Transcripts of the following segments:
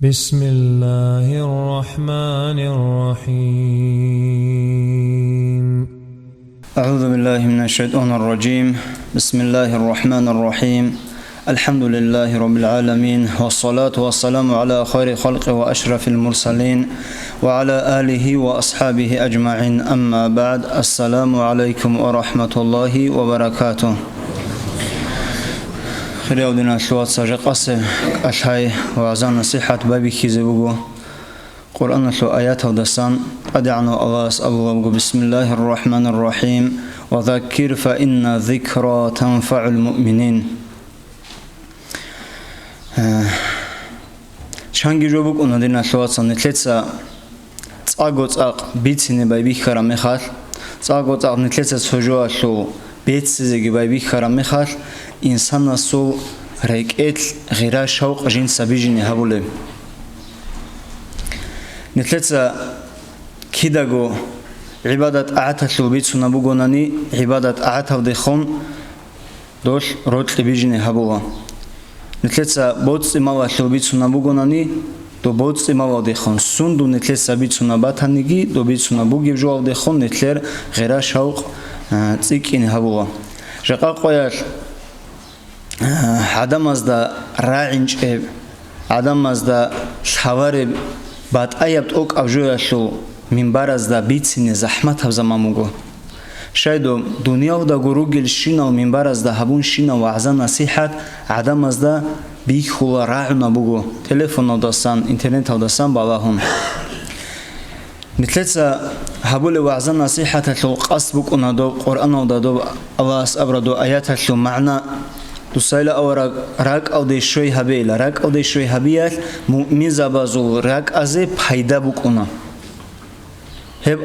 بسم الله الرحمن الرحيم. أعوذ بالله من الشيطان الرجيم. بسم الله الرحمن الرحيم. الحمد لله رب العالمين، والصلاة والسلام على خير خلق وأشرف المرسلين وعلى آله وأصحابه أجمعين. أما بعد، السلام عليكم ورحمة الله وبركاته. خيرودنا شوات سجقس أشهي وعزان نصيحة بابي كيزبوغو قرآن شو آيات ودسان أدعنا الله أبوه. بسم الله الرحمن الرحيم. وذكر فإن ذكرى تنفع المؤمنين. شانجي جوبوك أندينا شوات سنتلتسا تأغوت أق بيتسيني بابي خرام مخال تأغوت أق نتلتسا سجوا شو بيتسيزي بابي خرام مخال إنسان سو ريكيت غير شوق جين سبيجيني هبولي نتلتسا كيداغو عبادة أعتشلو بيتسونا بوغوناني عبادة أعتو ديخون دوش روت لبيجيني هبولا نتلتسا بوتس إمالا شلو بيتسونا بوغوناني دو بوتس إمالا ديخون سوندو نتلتسا بيتسونا باتانيجي دو بيتسونا بوغيب جوال ديخون نتلر غير شوق تسيكيني هبولا جاقا قوياش عدم از دا راعنج عدم از دا شوارب بعد ایابت اوک افجویشو منبر از دا بیتسینی زحمت هفزا ماموگو شایدو دنیا دا گروگل شینا و منبر از دا هبون شینا و عزان نصیحت عدم از دا بیک خولا راعنا بوگو تلفون او داستان انترنت او داستان بالاهم نتلتسا هبول و عزان نصیحت هشو قصد بکونا دو قرآن او دا دو الله اسابر دو آیات هشو معنا دوسایل او راک او دی شوی هبیل راک او دی شوی هبیل مؤمن زبازو راک از پیدا بکنه هب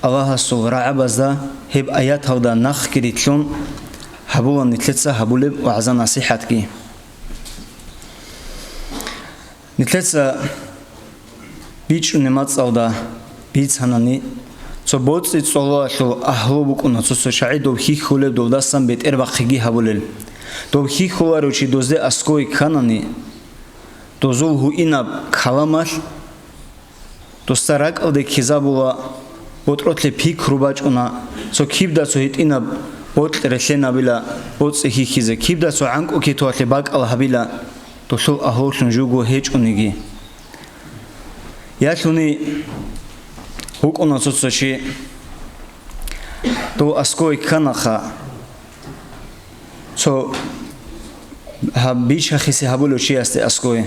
الله سو رعب از دا هب آیات ها دا نخ کریتون هبول نتلتسا هبول و عزان نصیحت کی نتلتسا بیچ نماز او دا بیچ هنانی تو بود سی صلوا شو اهلو بکنه تو سشعی دو خی خوله دو دستم بیت ارباقی هبولل دو خی خوارو چی دوزده اسکوی کنانی دوزول هو اینا کلامش دوستارک او ده کیزا بولا بوتروتل پیک روباج اونا سو کیب دا سو هیت اینا بوتل رشنا بیلا بوت سهی کیزه کیب دا سو عنک او کی تو اتل باگ الله بیلا دوشل اهوشن جوگو هیچ اونیگی یا شونی هوک اونا سو چی دو اسکوی کناخا سو بیش خیسی هبولو چی است اسکوی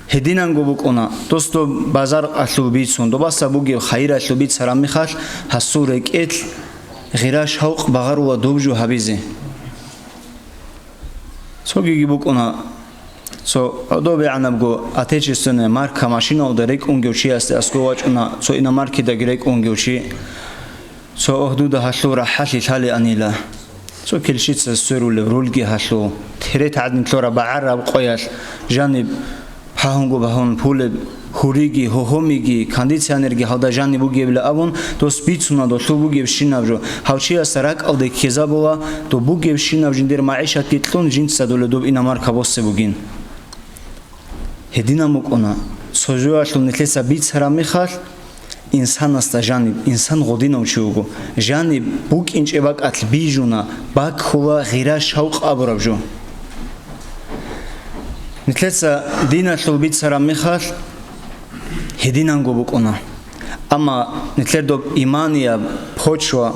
هدینانگو بکونا دوستو بازار اشلو بیتسون دو باسا بوگی خیر اشلو بیت سرام میخواش حسور اکیت غیراش حوق بغر و دوبجو حبیزی سو گیگی بکونا سو دو بیعنب گو اتیچ استونه مارکا ماشین او درک اونگیو چی است اسکو واج اونا سو اینا مارکی دگرک اونگیو چی سو احدود هشلو را حشی تالی انیلا سو كلشيت سرول رولجي هاشو تريت عدن كلورا بعرب قياش جانب هاهونغو بهون بول هوريجي هوهوميجي كانديشنرجي هذا جانب بوجي بلا أبون تو سبيتسونا دو شو بوجي بشينابجو هاوشي أسرق أو ده كذا بوا تو بوجي بشينابجين دير معيشة كتلون جنس سدول دوب إنا ماركا بوس بوجين هدينا مكونا سوجوا شو نتلسا بيت هرامي خال إنسان است جانب إنسان غدينا وشوجو جانب بوك إنش إباك أتل بيجونا باك هو غير شوق أبرجو نتلسا دينا شو بيت سرام مخال هدينا نجوبكونا أما نتلدو إيمانيا بحوشوا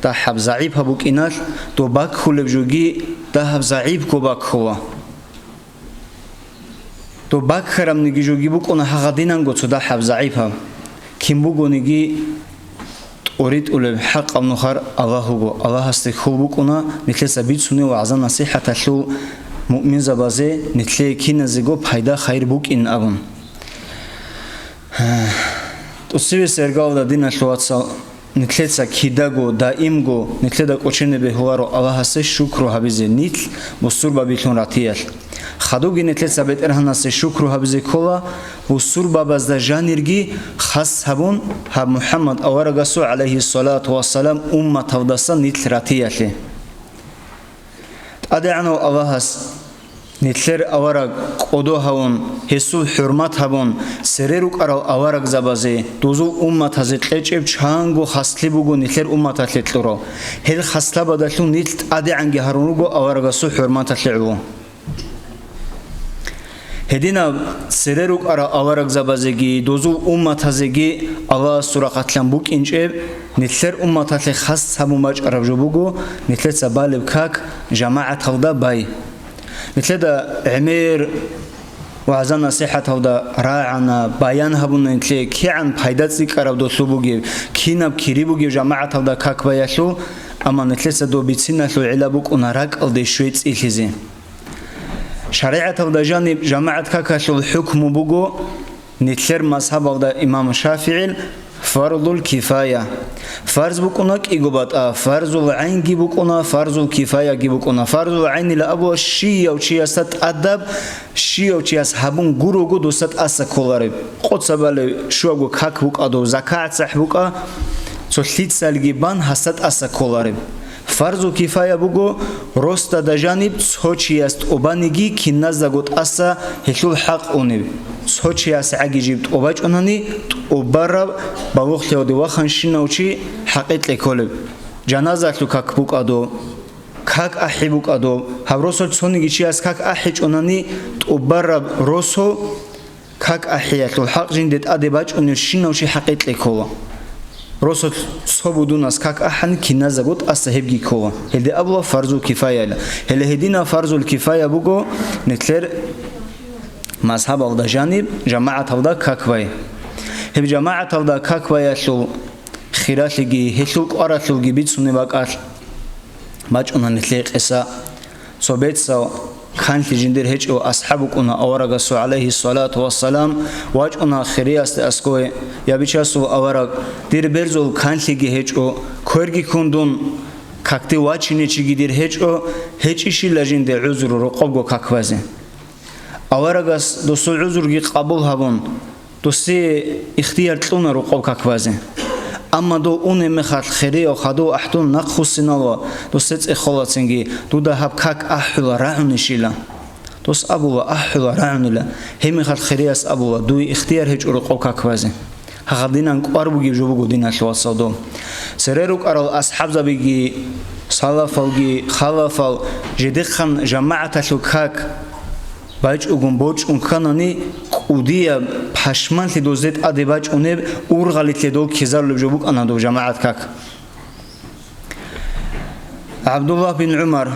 تحب زعيب هبوك إناش تو باك هو لبجوجي تحب زعيب كو باك هو تو باك خرم نيجي جوجي بكونا هغدينا نجو تو تحب زعيب هم كم بقولنيجي أريد أقول حق النخار الله هو الله استخوبكونا مثل سبيت سني وعزان نصيحة شو مؤمن زبازة مثل كي نزجو بحيدا خير بوك إن أبون تصير سرقاو دا دينا شوات سال مثل سكيداغو دائمغو مثل دا كوشين بهوارو الله هسه شكر هبزه نيت بسور بابيتون راتيال خدوگی نتلت سبت ارهنا سه شکر و حبز کلا و سر بابز دا جانرگی خاص هبون هب محمد اورگسو علیه الصلاة والسلام امت ودستان نتل راتیاله ادعنا الله هست نتلر أورق قدو هون حسو حرمت هون سريرك أرو أورق زبازي دوزو أمت هزت لجب چانگو خسلی بگو نتلر أمت هتلتلو هل خسلا بدلو نتلت أدي عنگي هرونگو أورق سو حرمت هتلعو هدينا سريرك أرو أورق زبازي دوزو أمت هزيجي الله سورة قتلان بوك إنجب نتلر أمت هتل خس همو ماج أربجو بگو نتلر سبال بكاك جماعة هودا باي مثل دا عمير وعزا نصيحة هودا راعنا بيان هبون نتلي كي عن بايدات زيكارو دو سلوبوغي كي نب كيريبوغي جماعة هودا كاك بايشو اما نتلي سدو بيتسينا لو علابوك ونراك الدي شويتس إلهزي شريعة هودا جانب جماعة كاكاشو الحكم بوغو نتلر مذهب هودا إمام الشافعي فرض الكفاية فرض بكونك إجابات فرض العين جيبكونا فرض الكفاية جيبكونا فرض العين لأبو شيء أو شيء ست أدب شيء أو شيء هبون جورو جودو ست أسكولاري قد سبالي شو أقول كاك بوك أدو زكاة سحبوك تلتيت سالجيبان هست أسكولاري فرض الكفاية بوجو رست دجانب سوتشي است أبانيجي كناز دعوت أسا هشول حق أوني سوتشي است عجي جبت أباج أناني أبرر بوقت يودي وخنشين أوشي حقيت لكولب جنازة لو كاك بوك أدو كاك أحبوك أدو هبروسو تسوني جي است كاك أحج أناني أبرر روسو كاك أحيات لو حق جندت أدباج أنيشين أوشي حقيت لكولا رسول صبودون از کاک احن کی نزگوت اسهبگی کو هدی ابو فرض الكفايه هل هدینا فرض الكفايه بگو نتلر مذهب او جانب جماعه او کاکوی هب جماعه او کاکوی شو خیراتگی هشو قراتلگی بیتونه باقال ماچ اون نتلر قصه صوبت سو كان تجندر هيج او اصحابكنا اورغ سو عليه الصلاه والسلام واجنا خرياست اسكو يا بيچاسو اورغ دير برزول كان تيجي هيج او كورغي كوندون كاكتي واچيني چيگي دير هيج او هيج شي لجند عذر رقبو كاكوازي اورغس دوسو عذرغي قبول هبون دوسي اختيار تلون رقب كاكوازي اما دو اون مخال خيري او خدو احتون نقخسنوا دوست اخلاتنگي دو ده هب كاك احل رعنشيلا دوس ابو احل رعنلا هم خال خيرياس ابو دو اختيار هج رقو كاكوازي هغدينن قربوگي جوبو دينا شواسادو سريروك ارال اصحاب زبيگي صلافالگي خلافال جدخن جماعه شوكاك باج اوگون بوچ اون خانانی قودیه پشمان لدوزت ادباج اونه اورغالیت لدو کیزار لبجوبوک انادو جماعت کاک عبدالله بن عمر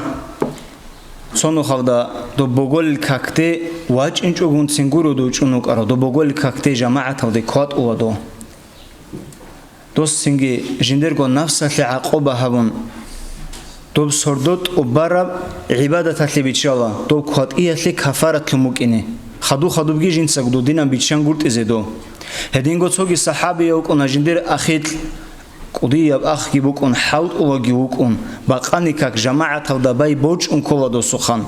سونو خدا دو بوگل کاکته واج اینچ اوگون سنگورو دو چونوک ارا دو بوگل کاکته جماعت هده کات اوادو دوست سنگی جندرگو نفس لعقوبه هبون دوب سردوت وبرب عبادة لبيتشالا دوب قطعية لكفارة الممكنة خدو بيجي جنسك دو دينا بيتشان قلت إزدو هدين قد سوقي صحابي يوكونا جندر أخيت قضية بأخ جيبوكون حوت أو جيبوكون باقاني كاك جماعة هوداباي بوج كولا دو سخان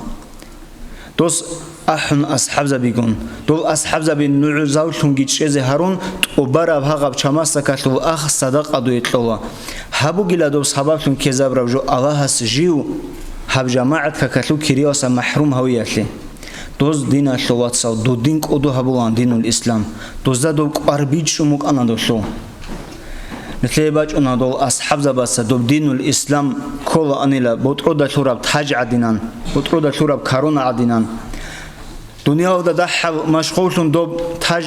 دوس أحن أصحاب زبيقون دول أصحاب زبين نعزاو تنجيش هارون وبرب هغب شماسك لو أخ صدق دو يطلوا هبو جلا دو صحابكم كذاب رجو الله سجيو هب جماعة ككلو كرياسة محروم هويتلي دوز دين شلوات سو دو دين كودو هبوان دين الإسلام دوز دو قربيج شموك أنا دوشلو مثل باج أنا دول أصحاب زباسة دو دين الإسلام كل أنيلا بترود شراب تاج عدنان بترود شراب كارون عدنان دنيا وده ده مشغولون دو تاج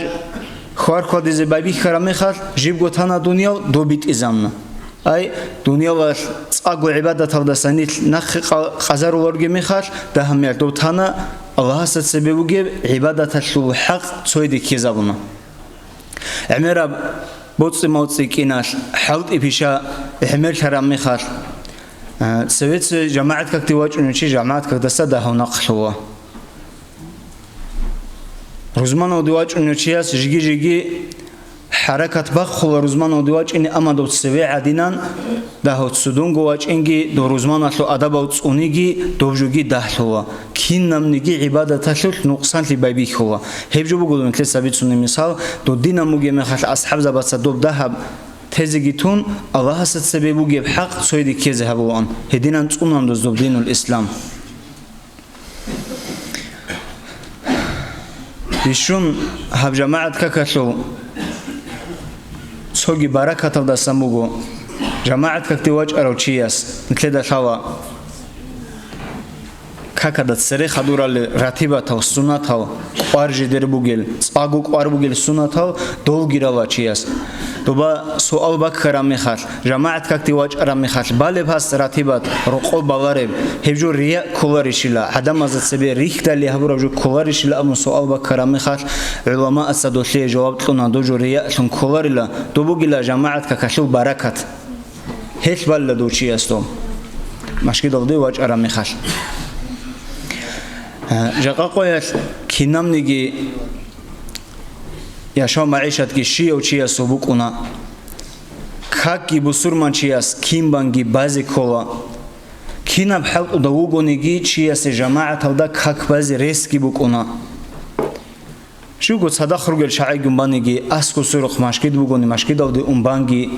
خوار خودی زبابی خرمی خال جیب گوتانا دنیا دو بیت ازامنا أي دنيا وأقوى عبادة هذا سنيت نخ قزر ورجع مخال ده هم يردو تانا الله ستسبب جيب عبادة شو حق سويد كيزابنا عمرة بوتس موتس كيناش حوت إبيشا عمر شرام مخال سويت جماعة كتواج ونشي جماعة كدسة ده نقشوا روزمان ودواج ونشياس جيجي حركة بخو روزمان ودواج إني أمادو تسوي عدينان ده هتسودون جواج إنجي دو روزمان أشلو أدب أوتسونيجي دوجوجي دهلوا كين نمنيجي عبادة تشل نقصان لبيبي خوا هيبجو بقولون مثل سبيت سنة مثال دو دينا مجي مخال أصحاب زبادة دوب ذهب تزيجتون الله ستسببو جيب حق سويدي كيز هبوان هدينا تقولون دوز دوب دين الإسلام ишун хаб жамаат какашу цоги баракатав да самуго жамаат как ты вач аручияс нитледа шава какада цере хадурали ратибатав сунатав аржи дербугел цагук арбугел сунатав долгиравачияс доба суал бакхара мехал жамаат как ты вач ара мехал бале пас ратибат руқо балареб хевжу рия куларишила адам аз себе рихтали хабура жу куларишила ам суал бакхара мехал улама асадошли жаваб тлуна дожу рия шун куларила добугила жамаат какашу баракат هیچ بالا دوچی استم مشکی داده واج آرام میخواست جاکا قویت کینام نگی یا شام معیشت کی شی و چی است و بکونا کاکی بسرمان چی است کیم بانگی بازی کولا کینام حق داوگو نگی چی است جماعت هدا کاک بازی ریسکی بکونا شو گفت صدا خرگل شعی گنبانگی اسکو سرخ مشکی دوگونی مشکی داده اون بانگی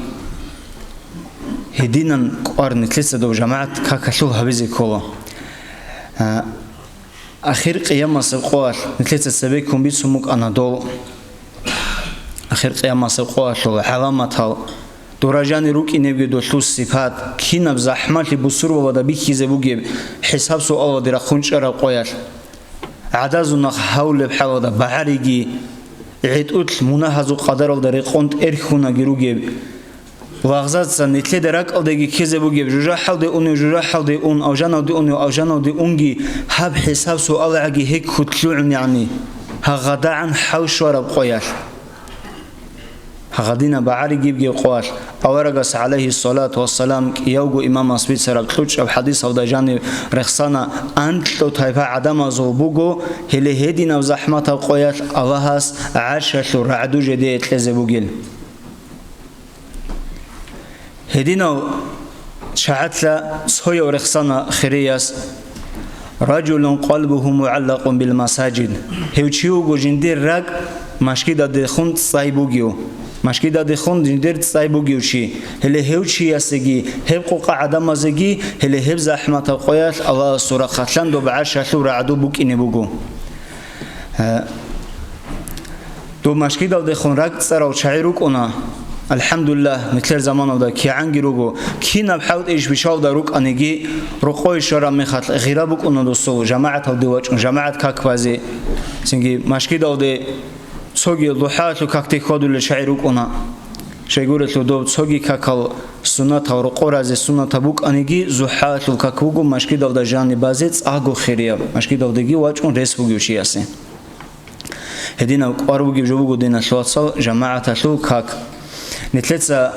هدينا قارن ثلاثة دو جماعات كاكشول هبزي كولا أخير قيامة سبقوار ثلاثة سبيكم بيسموك أنادول أخير قيامة سبقوار شو علامة دراجاني روك إنبي دو ثلث صفات كينا بزحمة لبصور وودا بيكي زبوجي حساب سؤال ودرا خونش أرى قوير عدازنا حول بحال بعريجي عيد أتل مناهز قدر ودري قنت إرخونا جروجي واغزات سنتلي درك او دغي كيزه بوغي جوجا حد اون جوجا حد اون او جانو دي اون او جانو دي اونغي حب حساب سؤال عقي هيك كتلوع يعني هغدا عن حوش ورب قوير هغدينا بعري جيب قوار اورغس عليه الصلاه والسلام يوغو امام اسبي سرق تلوچ او حديث او دجاني رخصانا انت لو تايفا عدم زوبوغو هلي هدينا زحمه قوير اللهس عاش رعدو جدي تلزبوغيل هدينا شعتلا صهي ورخصنا خرياس رجل قلبه معلق بالمساجد هيوچيو جندير رق مشكيدا دخون صايبوغيو مشكيدا دخون جندير صايبوغيو شي هلي هيوچي اسگي هبقو قعده مزگي هلي هب زحمه قويات الله سوره خاتلان دو بعش شو رعدو بوكيني بوغو دو مشكيدا دخون رق صراو شعيروك انا الحمد لله مثل زمان ده كي عنجروجو كي نبحث إيش بيشاو داروك أنيجي رقوي شرا مخاط غيرابك أنو دوسو جماعة هوديواتش جماعة كاكبازي سنجي مشكي ده صوغي لوحات وكاكتي خدو لشعيروك أنا شيقولت له دو صوغي كاكال سنة ورقو رازي سنة بوك أنيجي زوحات وكاكوجو مشكي ده جاني بازيت أغو خيريا مشكي ده جي واتشون ريس بوجيو شياسي هدينا قاربوجي بجوجو دينا شواصل جماعة شو كاك نتلتsa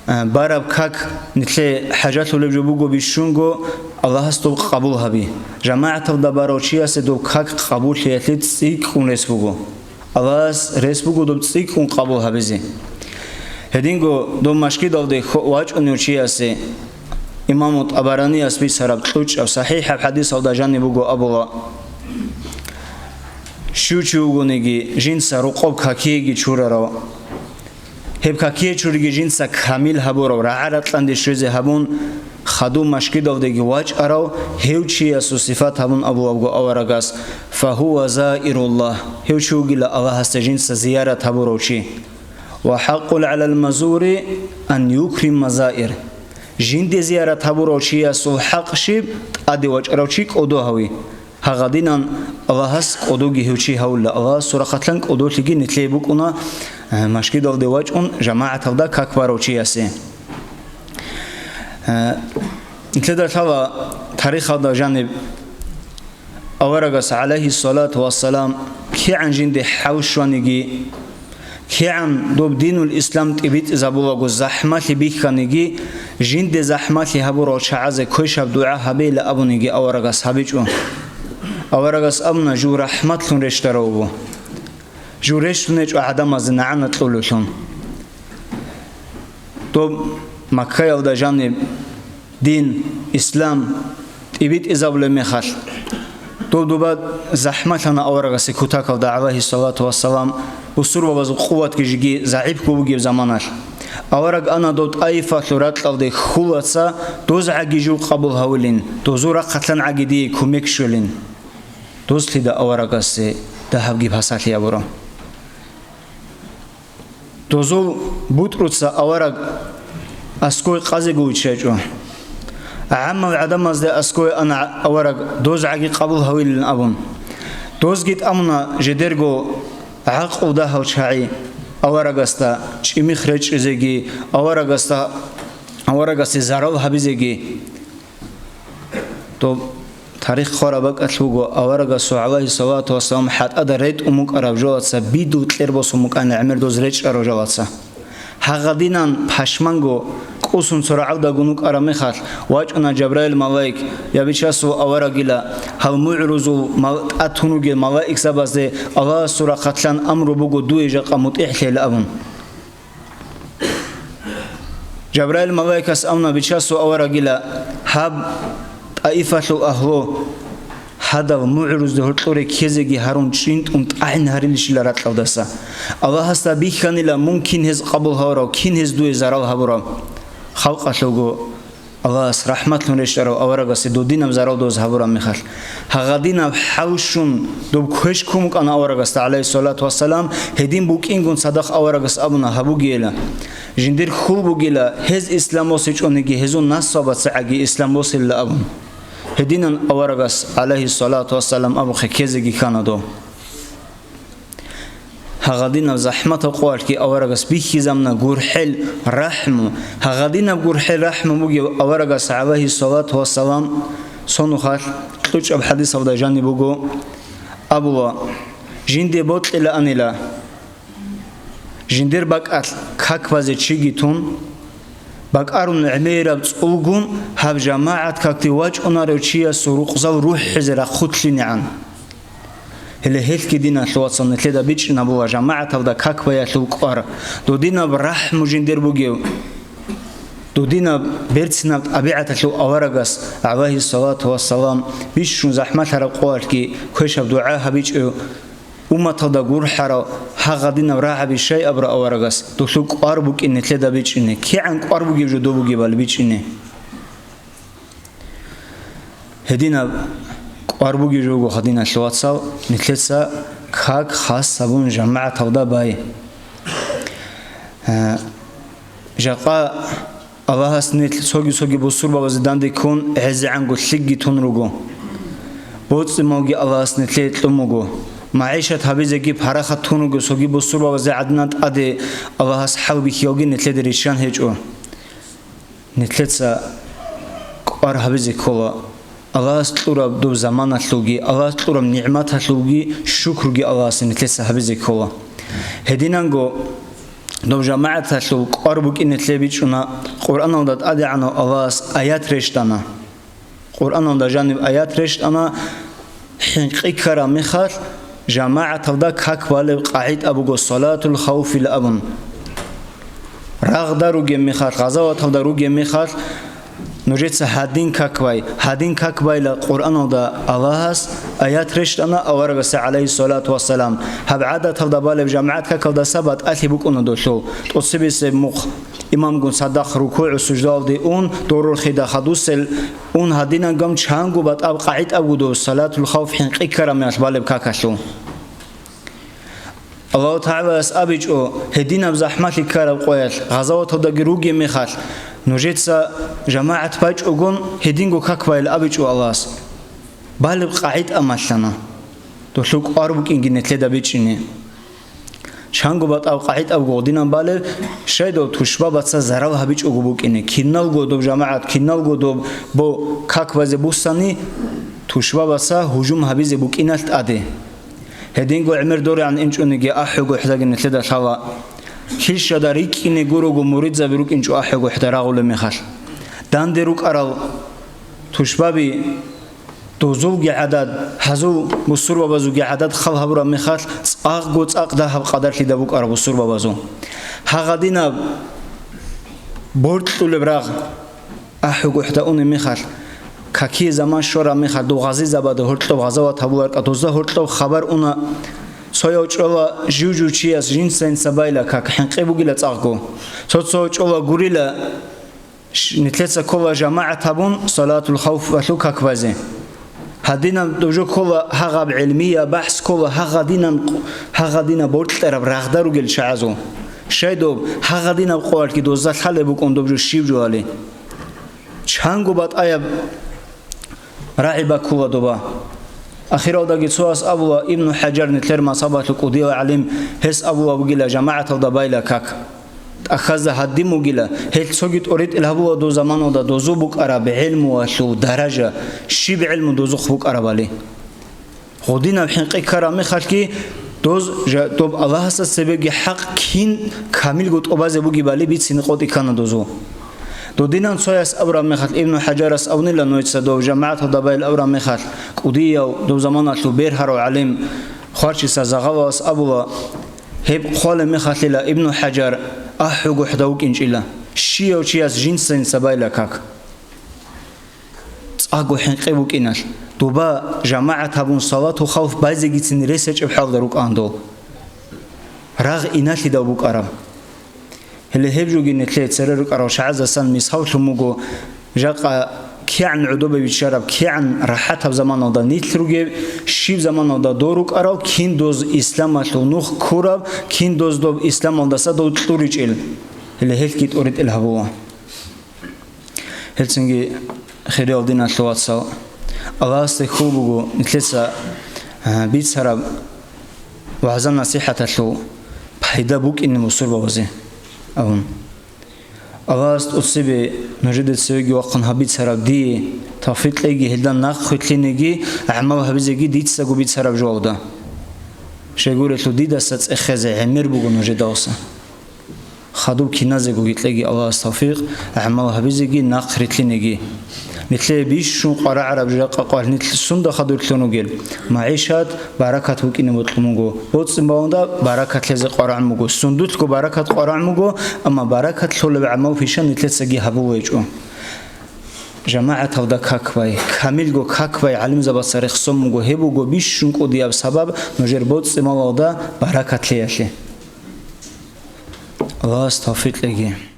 بارب كاك نتلي حاجات اللي بجوبو بيشونغو الله استو قبول هبي جماعه دباروچيا سدو كاك قبول هيتلت سيكون رسبوغو الله رسبوغو دو سيكون قبول هبيزي هدينغو دو مشكي دالدي واج انوچيا سي امام طبراني اسبي سرب توچ او صحيح الحديث او دجاني بوغو ابولا شوچوغونيگي جنس رقوب كاكيگي چورارو هب كاكيه چوريگي جنس كامل هبورو رعرتلند شوزه هبون خدو مشكي دودگي واج ارو هيوچي اسو صفات هبون ابو ابو اورغاس فهو زائر الله هيوچوگي لا الله است جنس زيارت هبوروچي وحق على المزور ان يكرم مزائر جند زيارت هبوروچي اسو حق شيب ادي واج اروچي قدو هوي هغدينان الله هس قدوگي هيوچي هول الله سورخاتلن قدوتلگي نتلي بوكونا مشكي دول دواج اون جماعة هودا كاكباروچي اسي انتدر توا تاريخ هذا جانب اورغس عليه الصلاة والسلام كي عن جند حوشوانيگي كي عن دوب دين الاسلام تبيت زبوغو زحمة بيخانيگي جند زحمة هبورو شعز كوشب دعا هبيل ابونيگي اورغس هبيچو اورغس ابنا جو رحمتلون رشتروبو جورشتونج عدم از نعنت لولشون تو مکه یلدا جانب دین اسلام تبیت ازابل میخش تو دوباد زحمت انا اورغس کوتاک و دعوه الصلاه و السلام بسر و باز قوت کیجی ضعیف کوگی زمانش اورغ انا دوت ایفا ثرات لدی خلصا دوز عگیجو قبول هولین دوزورا قتلن عگیدی کومک شولین دوست لید اورغس دهب بحسات يابورا دوزو بوتروتسا أورق أسكوي قازي قويتشيجو عم عدم أزدي أسكوي أنا أورق دوز عقي قبول هويل الأبون دوز جيت أمنا جدرجو عقو ده هالشعي أورق استا شيمي خرج زيجي أورق استا أورق استي زارو حبيزيجي تو تاريخ خرابك أتلوجو أورق الصعوبة الصوات والصوم حتى أدريت أمك أرجواتسا بيدو تلربس أمك أنا عمر دوز ريج أرجواتسا هغدينان بحشمانجو قوسون سرعة دعونك أرامخال واجنا جبرائيل ملاك يبيشاسو أورقيلا هل معرضو أتونوجي ملاك سبازه الله سورة قتلان أمر بوجو دويجا قمت إحلى أبون جبرائيل ملاك أمنا بيشاسو أورقيلا هب أيفاتو أهلو هذا معرض دهورتوري كيزجي هارون شينت عين هاريلش لارات لوداسا الله هستا بيخاني لا ممكن هز قبل هارو كين هز دوي زرال هبرا خلق أشلوجو الله رحمة لنشترو أورجا سدودينا بزرال دوز هبرا مخال هغدينا بحوشون دوب كهشكم كان أورجا عليه الصلاة والسلام هدين بوكينغون صدق أورجا أبونا هبوجيلا جندير خول بوجيلا هز إسلام وسيج أنيجي هزون ناس صابت سعجي إسلام وصل لأبون هدينا أورجاس عليه الصلاة والسلام أبو خكيزجي كانوا هغدينا زحمة القوار كي أورجاس بيخي زمنا جورحل رحم هغدينا جورحل رحم موجي أورجاس عليه الصلاة والسلام صنو خال تلوش بحديث أبدا جاني بوجو أبوا جندي بوت إلى أنيلا جندير بق كاك وزي تشيجيتون بقارون عميرة بتقولون هب جماعة كاكتواج أناروشيا سروق زو روح حزر خطلين عن اللي هيك دينا شواتصن تلدا بيتش نبوا جماعة هذا كاكويا شوكار دو دينا برحم جندير بوجيو دو دينا بيرتنا أبيعة شو أورجاس عليه الصلاة والسلام بيشون زحمة رقوال كي كويش بدعاء بيتش وما تدعور حرا هغدينا راح بشيء أبرا أورجاس تشوك أربك إن تلدا بيتش إنه كي عنك أربك يجدو بوجي بالبيتش إنه هدينا أربك يجوا خدينا شواتسا نتلسا كاك خاص سبون جماعة تودا باي جاقا الله سنت سوغي بوسور بوزدان ديكون عز عنكو شقي تونروغو بوتس موغي الله سنت لتلموغو معيشة هبيزكي بحركة تونوغو سوغي بوسور بوزعدنات أدي الله سحاو بيخيوغي نتلد ريشان هيجو نتلسا كوار هبيزكولا الله سطورا دو زمان تلوغي الله سطورا نعمات تلوغي شكرغي الله سنتلسا هبيزكولا هدينانغو دو جماعة تلوغ قربك إن تلبيشنا قرآن وداد أدي عنو الله آيات رشتنا قرآن وداد جانب آيات رشتنا حنقي كرا مخار جماعة تلدك حق والي قاعد أبوغو صلاة الخوف الأبن رغداروغي مخار غزاوة تلداروغي مخار نجت هادين كاكواي للقرآن ودا الله آيات رشتنا أورجس عليه الصلاة والسلام هبعدة تفضل بجماعة كاكودا سبت أثي بكون دوشو تصبيس مخ إمام جون صدق ركوع السجدة دي دور الخدا خدوسل هادينا قام شانجو بات أب قاعد أبودو صلاة الخوف حين قكرم يشبال بكاكشو الله تعالى أبيجو هدينا بزحمة الكرب قويل غزوة تدقروجي مخال نجتسا جماعة باج أقول هدينغو كاكوايل أبيجو الله بالب قاعد أمشنا دوشوك أربك إنجي نتلدا بيجيني شانغو بات أو قاعد أو قودينا بالب شايدو تشبا باتسا زراو هبيج أقوبوك إني كينال قودو جماعة كينال قودو بو كاكواز بوساني تشبا باتسا هجوم هبيز بوك إنالت أدي هدينغو عمر دوري عن إنجو نجي أحيقو إحداقي نتلدا شاوا كيش داريك إني جورو مريض زبروك إنجو أحيقو إحتراغو لمخال داندروك أرال تشبابي دوزوغي عدد حزو بسور بابازوغي عدد خل هبرا مخال تساق قوت أقدا هب قدر لدبوك أرى بسور بابازو هغدينا بورتلو لبراغ أحيقو إحتاقوني مخال كاكي زمان شورا مخال دو غازي زباده هرتلو غزاوات هبوار كتوزا هرتلو خبر اونا سويوچولا جوجو چياس جنسين سبايلا كاك حنقيبوغي لتاقو سويوچولا غوريلا نتلتسا كولا جماعة هبون صلاة الخوف وشو كاكوازي هدينا دوجو كولا هغب علمية بحث كولا هغدينا بورتلر برغدارو جل شعزو شايدو هغدينا بقوال كي دوزال خالي بكون دوجو شيب جوالي چانگو بات آیا راعبا كولا دوبا أخيرا داقي سواس أبوه ابن حجر نتلر ما صابت القضية وعلم هس أبوه بقيلا جماعة الضبايلة كاك أخذ هدمو قيلا هل سوجت أريد الهبوه دو زمان ودا دوزو بك أرى بعلم وشو درجة شي بعلم دوزو خبك أرى بالي خودينا بحنقي كرامي خلقي دوز توب الله هست سبقي حق كين كامل قد أبازي بقي بالي بيت سنقوتي كان دوزو دو دينان سويس أبرا مخال ابن حجرس أوني لنويتس دو جماعة الضبايل أبرا مخال قدية دو زمان شو بيرهر وعلم خارشي سازغواس أبوه هب خال مخال لا ابن حجر أحوج حدوك إنش إلا شيء وشيء جنسين سبايلا كاك أقول حنقبوك إنش دوبا جماعة هبون صلاة وخوف بعضي جتني ريسج بحال دروك عندو رغ إنش لدوبك أرام اللي هبجو جنتلي تسررك أرو شعز سن مسحوش لموجو جاق كي عن عدوبة بيتشرب كي عن راحتها بزمان ودا نيتلروجي شيب زمان ودا دوروك أرو كين دوز إسلام شلونوخ كورب كين دوز دوب إسلام ودا سدو تلوريج اللي هيك كيت أريد الهبوة هلسنجي خيريال دينا شلوات سوا الله استخوبو نتلسا بيت سرب وعزم نصيحة شلو بحيدا بوك إني مصور بوزي أون الله أتصيب نجد السوق وقن هبيت سرب دي تفيت لقي هلدان ناخ خلينيجي أعمال هبيزجي ديت سجو بيت سرب جوده شيقول له دي دست أخذ عمر بقول نجد أوسا خدوب كنازة قلت لقي الله استوفيق أعمال هبيزجي ناخ خلينيجي مثل بيش شون قرع عرب جاق قال مثل السند خدوا كلونو جل معيشات بركة وكين مطلومو بوتس باوندا بركة لزق قرع مجو سندوت كو بركة قرع مجو أما بركة شل بعمو فيشان مثل سجي هبويجو جماعة هودا كاكواي كامل جو كاكواي علم زبصر خصم جو هبو جو بيش شون قديا بسبب نجر بوتس ما ودا بركة ليشي الله استوفيق لقي